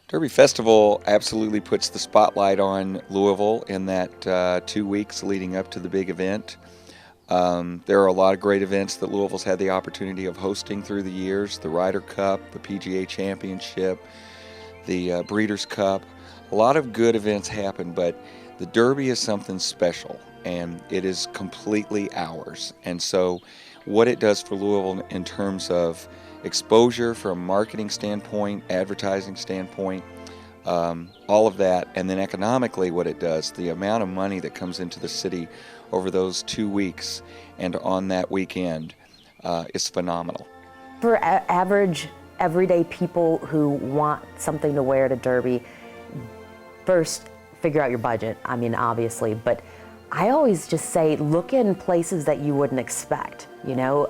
Derby Festival absolutely puts the spotlight on Louisville in that 2 weeks leading up to the big event. There are a lot of great events that Louisville's had the opportunity of hosting through the years: the Ryder Cup, the PGA Championship, the Breeders' Cup. A lot of good events happen, but the Derby is something special, and it is completely ours. And so what it does for Louisville in terms of exposure from a marketing standpoint, advertising standpoint, all of that, and then economically what it does, the amount of money that comes into the city over those 2 weeks and on that weekend is phenomenal. For average, everyday people who want something to wear to Derby, first figure out your budget, I mean, obviously, but I always just say look in places that you wouldn't expect, you know.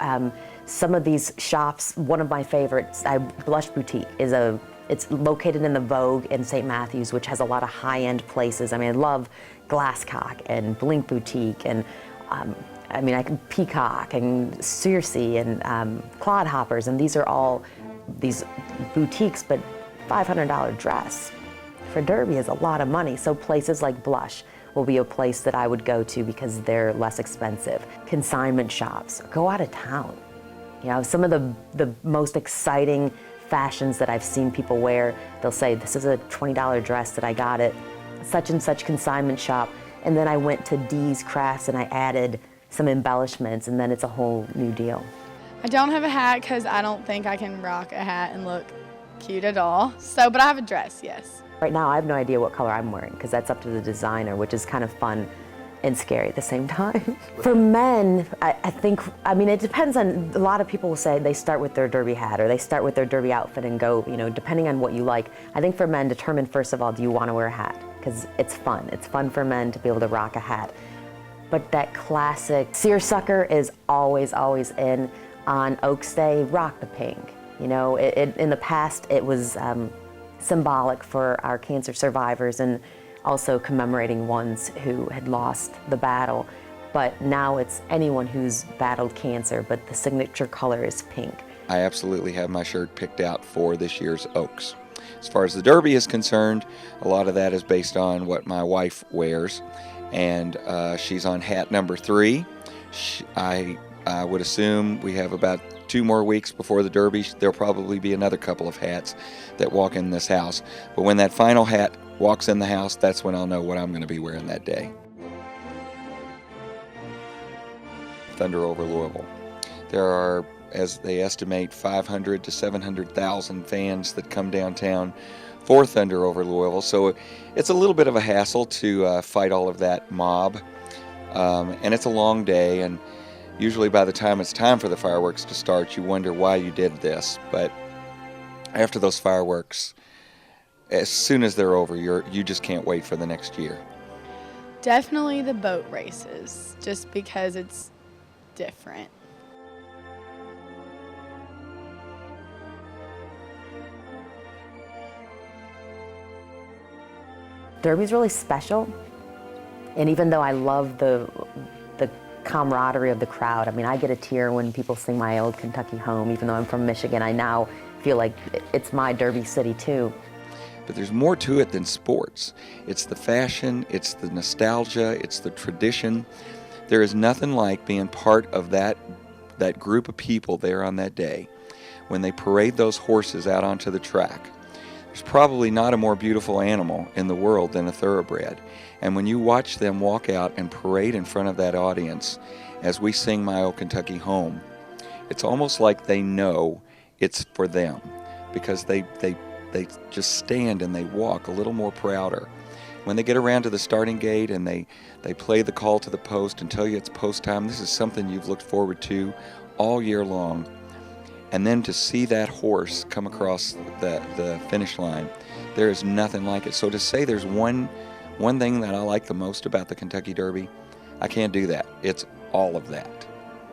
Some of these shops, one of my favorites, Blush Boutique, it's located in the Vogue in St. Matthews, which has a lot of high-end places. I mean, I love Glasscock and Blink Boutique and Peacock and Circe and Clodhoppers, and these are all these boutiques, but $500 dress for Derby is a lot of money. So places like Blush will be a place that I would go to because they're less expensive. Consignment shops, go out of town. You know, some of the most exciting fashions that I've seen people wear, they'll say, this is a $20 dress that I got at such and such consignment shop, and then I went to Dee's Crafts and I added some embellishments, and then it's a whole new deal. I don't have a hat because I don't think I can rock a hat and look cute at all. So, but I have a dress, yes. Right now I have no idea what color I'm wearing because that's up to the designer, which is kind of fun and scary at the same time. For men, I think, I mean, it depends on, a lot of people will say they start with their Derby hat or they start with their Derby outfit and go, you know, depending on what you like. I think for men, determine first of all, do you want to wear a hat? Because it's fun. It's fun for men to be able to rock a hat. But that classic seersucker is always, always in. On Oaks Day, rock the pink. You know, in the past, it was symbolic for our cancer survivors and also commemorating ones who had lost the battle. But now it's anyone who's battled cancer, but the signature color is pink. I absolutely have my shirt picked out for this year's Oaks. As far as the Derby is concerned, a lot of that is based on what my wife wears, and she's on hat number 3. I would assume we have about 2 more weeks before the Derby. There'll probably be another couple of hats that walk in this house. But when that final hat walks in the house, that's when I'll know what I'm going to be wearing that day. Thunder over Louisville. There are, as they estimate, 500 to 700,000 fans that come downtown for Thunder over Louisville. So it's a little bit of a hassle to fight all of that mob. And it's a long day, and usually by the time it's time for the fireworks to start, you wonder why you did this. But after those fireworks, as soon as they're over, you just can't wait for the next year. Definitely the boat races, just because it's different. Derby's really special, and even though I love the camaraderie of the crowd, I mean, I get a tear when people sing My Old Kentucky Home. Even though I'm from Michigan, I now feel like it's my Derby city too. But there's more to it than sports. It's the fashion, it's the nostalgia, it's the tradition. There is nothing like being part of that group of people there on that day when they parade those horses out onto the track. There's probably not a more beautiful animal in the world than a thoroughbred. And when you watch them walk out and parade in front of that audience as we sing My Old Kentucky Home, it's almost like they know it's for them, because they just stand and they walk a little more prouder. When they get around to the starting gate and they play the call to the post and tell you it's post time, this is something you've looked forward to all year long. And then to see that horse come across the finish line, there is nothing like it. So to say there's one thing that I like the most about the Kentucky Derby, I can't do that. It's all of that.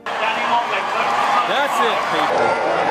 That's it, people.